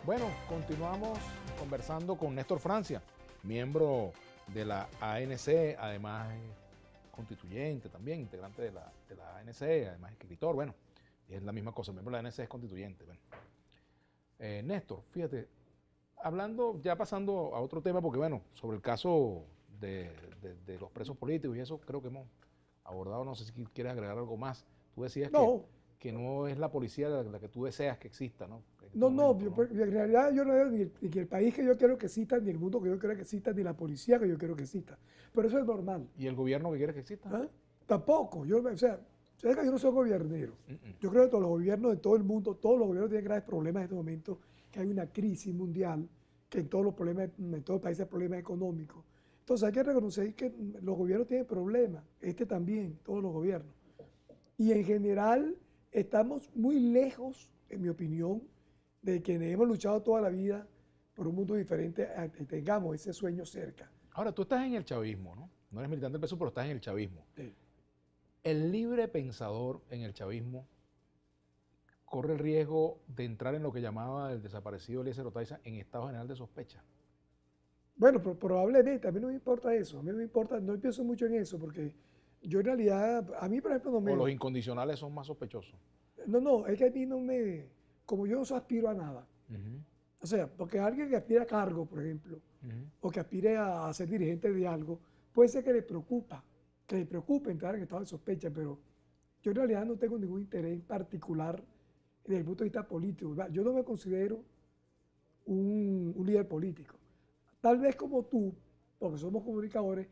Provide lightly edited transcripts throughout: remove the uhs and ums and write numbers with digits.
Bueno, continuamos conversando con Néstor Francia, miembro de la ANC, además constituyente también, integrante de la ANC, además escritor, bueno, es la misma cosa, miembro de la ANC es constituyente. Bueno. Néstor, fíjate, hablando, ya pasando a otro tema, porque bueno, sobre el caso de los presos políticos y eso creo que hemos abordado, no sé si quieres agregar algo más. Tú decías No, que no es la policía la que tú deseas que exista, ¿no? En este no, momento, ¿no? en realidad yo no veo ni el país que yo quiero que exista, ni el mundo que yo quiero que exista, ni la policía que yo quiero que exista. Pero eso es normal. ¿Y el gobierno que quiere que exista? ¿Ah? Tampoco. O sea, sabes que yo no soy gobernero. Mm-mm. Yo creo que todos los gobiernos de todo el mundo, todos los gobiernos tienen graves problemas en este momento, que hay una crisis mundial, que en todos los problemas, en todos los países hay problemas económicos. Entonces hay que reconocer que los gobiernos tienen problemas, este también, todos los gobiernos. Y en general estamos muy lejos, en mi opinión, de quienes hemos luchado toda la vida por un mundo diferente, a que tengamos ese sueño cerca. Ahora, tú estás en el chavismo, ¿no? No eres militante del PSUV, pero estás en el chavismo. Sí. El libre pensador en el chavismo corre el riesgo de entrar en lo que llamaba el desaparecido Eliezer Otaiza en estado general de sospecha. Bueno, probablemente, a mí no me importa eso, a mí no me importa, no pienso mucho en eso, porque yo en realidad, a mí por ejemplo no O los me, incondicionales son más sospechosos. no, es que a mí no me, como yo no aspiro a nada, Uh-huh, o sea, porque alguien que aspira a cargo, por ejemplo, uh-huh. o que aspire a ser dirigente de algo, puede ser que le preocupe entrar en estado de sospecha, pero yo en realidad no tengo ningún interés particular desde el punto de vista político, ¿verdad? Yo no me considero un líder político. Tal vez como tú, porque somos comunicadores,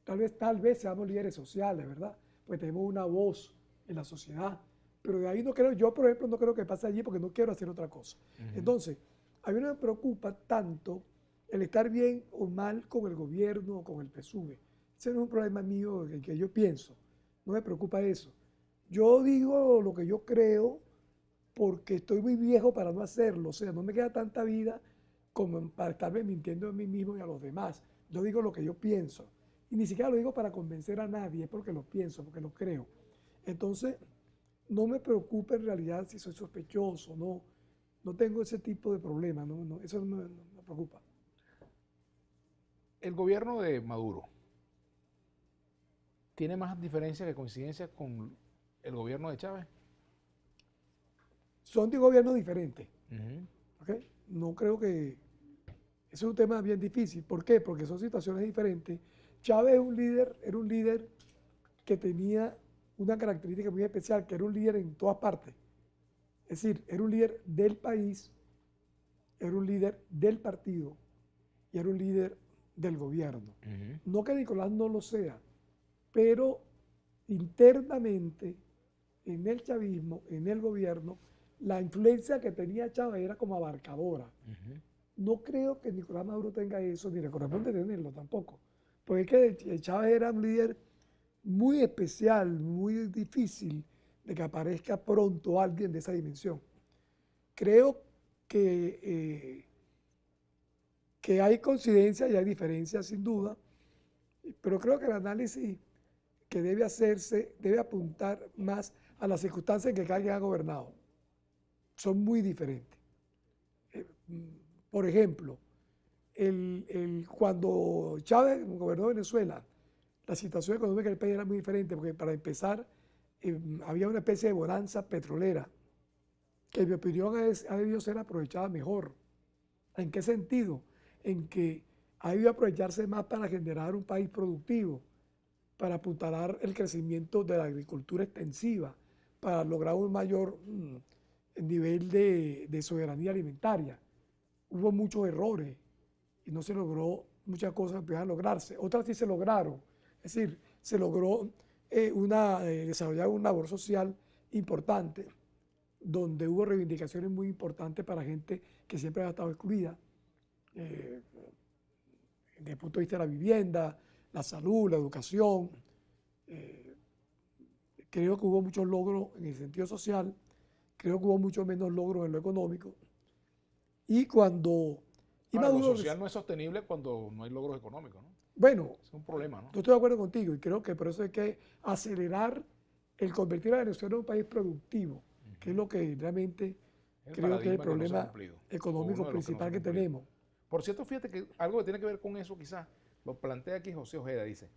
tal vez seamos líderes sociales, ¿verdad? Pues tenemos una voz en la sociedad. Pero de ahí no creo, yo por ejemplo no creo que pase allí porque no quiero hacer otra cosa. Uh-huh. Entonces, a mí no me preocupa tanto el estar bien o mal con el gobierno o con el PSUV. Ese no es un problema mío que yo pienso. No me preocupa eso. Yo digo lo que yo creo porque estoy muy viejo para no hacerlo. O sea, no me queda tanta vida como para estarme mintiendo a mí mismo y a los demás. Yo digo lo que yo pienso. Y ni siquiera lo digo para convencer a nadie, es porque lo pienso, porque lo creo. Entonces, no me preocupa en realidad si soy sospechoso, no, no tengo ese tipo de problema, eso no me preocupa. El gobierno de Maduro tiene más diferencias que coincidencias con el gobierno de Chávez. Son de gobiernos diferentes, Uh-huh. ¿ok? No creo que... Eso es un tema bien difícil. ¿Por qué? Porque son situaciones diferentes. Chávez era un líder que tenía una característica muy especial, que era un líder en todas partes. Es decir, era un líder del país, era un líder del partido y era un líder del gobierno. Uh-huh. No que Nicolás no lo sea, pero internamente en el chavismo, en el gobierno, la influencia que tenía Chávez era como abarcadora. Uh-huh. No creo que Nicolás Maduro tenga eso, ni le corresponde tenerlo tampoco. Porque es que Chávez era un líder muy especial, muy difícil de que aparezca pronto alguien de esa dimensión. Creo que hay coincidencias y hay diferencias sin duda, pero creo que el análisis que debe hacerse debe apuntar más a las circunstancias en que alguien ha gobernado. Son muy diferentes. Por ejemplo, cuando Chávez gobernó Venezuela, la situación económica del país era muy diferente, porque para empezar, había una especie de bonanza petrolera, que en mi opinión ha debido ser aprovechada mejor. ¿En qué sentido? En que ha debido aprovecharse más para generar un país productivo, para apuntalar el crecimiento de la agricultura extensiva, para lograr un mayor nivel de soberanía alimentaria. Hubo muchos errores y no se logró muchas cosas que empezaron a lograrse. Otras sí se lograron. Es decir, se logró desarrollar una labor social importante, donde hubo reivindicaciones muy importantes para gente que siempre ha estado excluida, desde el punto de vista de la vivienda, la salud, la educación. Creo que hubo muchos logros en el sentido social, creo que hubo mucho menos logros en lo económico. Y cuando... Y Ahora, lo Maduro, social no es sostenible cuando no hay logros económicos, ¿no? bueno, Es un problema, ¿no? yo estoy de acuerdo contigo y creo que por eso hay que acelerar el convertir a Venezuela en un país productivo, que es lo que realmente creo que es el paradigma que no se ha problema cumplido, o uno económico de los que no se principal ha que cumplido. tenemos. Por cierto, fíjate que algo que tiene que ver con eso quizás lo plantea aquí José Ojeda, dice,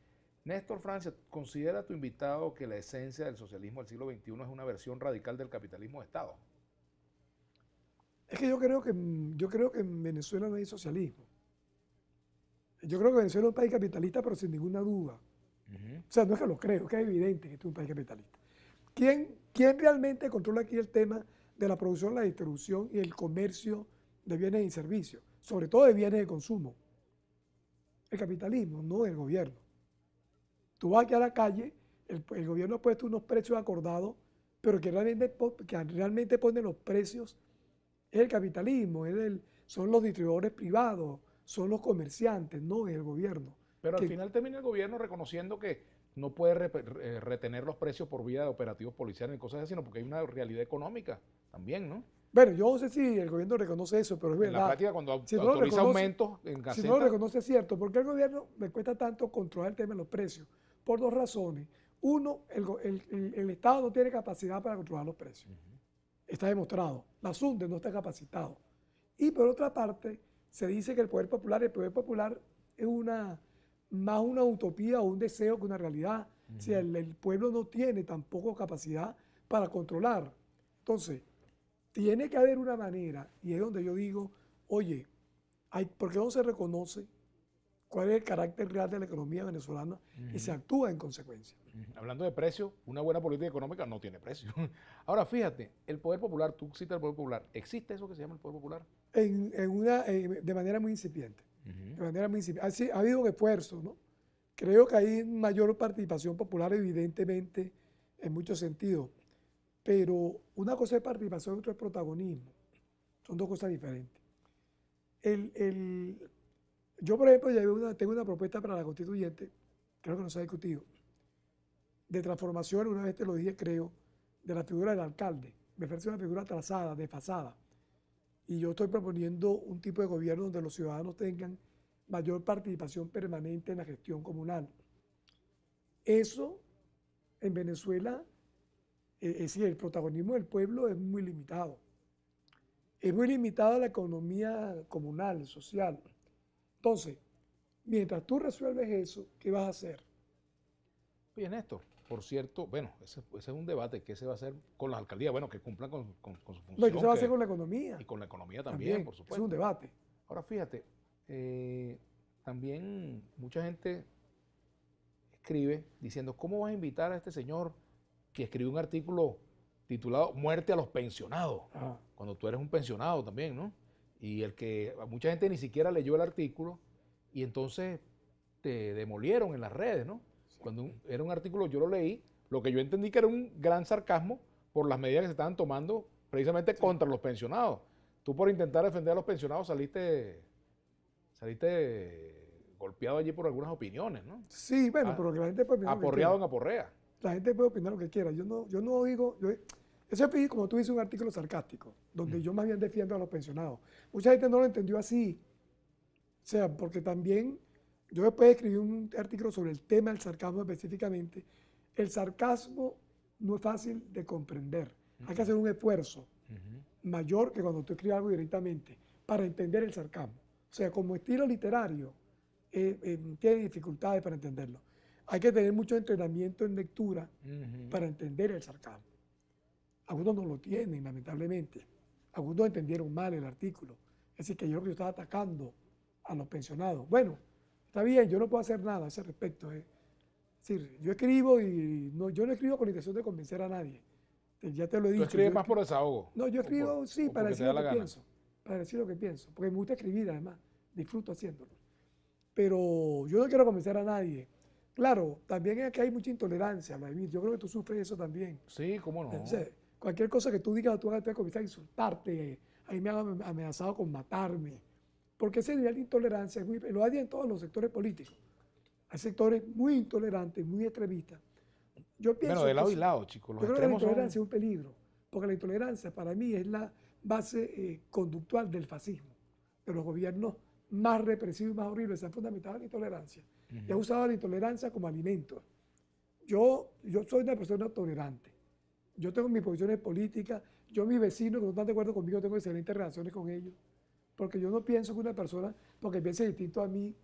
Néstor Francia, ¿considera tu invitado que la esencia del socialismo del siglo XXI es una versión radical del capitalismo de Estado? Es que yo creo que en Venezuela no hay socialismo. Yo creo que Venezuela es un país capitalista, pero sin ninguna duda. O sea, no es que lo creo, es que es evidente que este es un país capitalista. ¿Quién realmente controla aquí el tema de la producción, la distribución y el comercio de bienes y servicios? Sobre todo de bienes de consumo. El capitalismo, no el gobierno. Tú vas aquí a la calle, el gobierno ha puesto unos precios acordados, pero que realmente pone los precios es el capitalismo, son los distribuidores privados, son los comerciantes, no es el gobierno. Pero al Que, final termina el gobierno reconociendo que no puede retener los precios por vía de operativos policiales y cosas así, sino porque hay una realidad económica también, ¿no? bueno, yo no sé si el gobierno reconoce eso, pero es En la verdad. práctica, cuando Si no lo autoriza reconoce, aumentos en si no lo caseta, reconoce es cierto, porque al gobierno le cuesta tanto controlar el tema de los precios, por dos razones. Uno, el Estado no tiene capacidad para controlar los precios. Está demostrado. La SUNDE no está capacitado. Y por otra parte, se dice que el poder popular es más una utopía o un deseo que una realidad. O sea, el pueblo no tiene tampoco capacidad para controlar. Entonces, tiene que haber una manera, y es donde yo digo, oye, ¿por qué no se reconoce cuál es el carácter real de la economía venezolana y se actúa en consecuencia? hablando de precios, una buena política económica no tiene precio. Ahora, fíjate, el poder popular, tú citas el poder popular, ¿existe eso que se llama el poder popular? De manera muy incipiente. De manera muy incipiente. Ha habido un esfuerzo, ¿no? Creo que hay mayor participación popular, evidentemente, en muchos sentidos. Pero una cosa es participación y otra es protagonismo. Son dos cosas diferentes. Yo, por ejemplo, tengo una propuesta para la constituyente, creo que no se ha discutido, de transformación, una vez te lo dije, creo, de la figura del alcalde. Me parece una figura atrasada, desfasada. Y yo estoy proponiendo un tipo de gobierno donde los ciudadanos tengan mayor participación permanente en la gestión comunal. Eso en Venezuela, es decir, el protagonismo del pueblo es muy limitado. Es muy limitada la economía comunal, social. Entonces, mientras tú resuelves eso, ¿qué vas a hacer? Oye, Néstor, por cierto, bueno, ese es un debate, ¿qué se va a hacer con las alcaldías? Bueno, que cumplan con su No, ¿y qué función se va a hacer con la economía? y con la economía también, por Es supuesto. un debate. Ahora, fíjate, también mucha gente escribe diciendo, ¿cómo vas a invitar a este señor que escribió un artículo titulado Muerte a los pensionados? Ajá. Cuando tú eres un pensionado también, ¿no? Y mucha gente ni siquiera leyó el artículo y entonces te demolieron en las redes, ¿no? Cuando era un artículo, yo lo leí, lo que yo entendí que era un gran sarcasmo por las medidas que se estaban tomando precisamente contra los pensionados. Tú por intentar defender a los pensionados saliste golpeado allí por algunas opiniones, ¿no? Sí, bueno, pero que la gente puede opinar lo que Aporreado en quiera. aporrea. La gente puede opinar lo que quiera. Yo no digo, eso es como tú dices, un artículo sarcástico, donde yo más bien defiendo a los pensionados. Mucha gente no lo entendió así. O sea, porque también yo después escribí un artículo sobre el tema del sarcasmo específicamente. El sarcasmo no es fácil de comprender. Hay que hacer un esfuerzo mayor que cuando tú escribes algo directamente para entender el sarcasmo. O sea, como estilo literario, tiene dificultades para entenderlo. Hay que tener mucho entrenamiento en lectura para entender el sarcasmo. Algunos no lo tienen, lamentablemente. Algunos entendieron mal el artículo. Es decir, que yo estaba atacando a los pensionados. Bueno, está bien, yo no puedo hacer nada a ese respecto. Es decir, yo escribo y yo no escribo con la intención de convencer a nadie. Ya te lo he Tú dicho. escribes más por desahogo. No, yo escribo, sí, para decir lo que pienso. Para decir lo que pienso. Porque me gusta escribir, además. Disfruto haciéndolo. Pero yo no quiero convencer a nadie. Claro, también aquí hay mucha intolerancia, Vladimir. Yo creo que tú sufres eso también. Sí, cómo no. O sea, cualquier cosa que tú digas, tú vas a comenzar a insultarte. Ahí me han amenazado con matarme. Porque ese nivel de intolerancia lo hay en todos los sectores políticos. Hay sectores muy intolerantes, muy extremistas. Yo pienso bueno, de lado y lado, chicos. Yo creo que la intolerancia es un peligro. Porque la intolerancia para mí es la base conductual del fascismo. De los gobiernos más represivos y más horribles se han fundamentado en la intolerancia. Y han usado la intolerancia como alimento. Yo soy una persona tolerante. Yo tengo mis posiciones políticas Yo, mis vecinos que no están de acuerdo conmigo, tengo excelentes relaciones con ellos, porque yo no pienso que una persona, porque piense distinto a mí,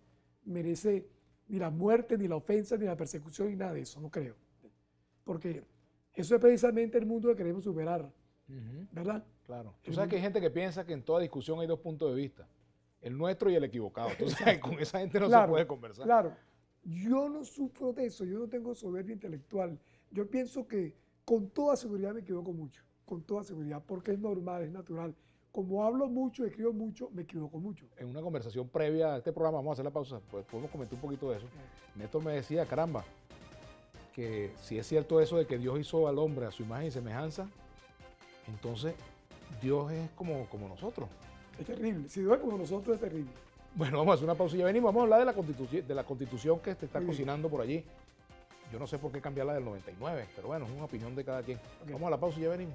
merece ni la muerte, ni la ofensa, ni la persecución, ni nada de eso, no creo. Porque eso es precisamente el mundo que queremos superar, ¿verdad? Claro. Tú sabes que hay gente que piensa que en toda discusión hay dos puntos de vista, el nuestro y el equivocado. Entonces, con esa gente no se puede conversar. Claro. Yo no sufro de eso, yo no tengo soberbia intelectual. Yo pienso que con toda seguridad me equivoco mucho, con toda seguridad, porque es normal, es natural. Como hablo mucho, escribo mucho, me equivoco mucho. En una conversación previa a este programa, vamos a hacer la pausa, pues podemos comentar un poquito de eso. Néstor me decía, caramba, que si es cierto eso de que Dios hizo al hombre a su imagen y semejanza, entonces Dios es como nosotros. Es terrible, si Dios es como nosotros es terrible. Bueno, vamos a hacer una pausa y ya venimos. Vamos a hablar de la constitución que se está cocinando por allí. Yo no sé por qué cambiarla del 99, pero bueno, es una opinión de cada quien. Okay. Vamos a la pausa y ya venimos.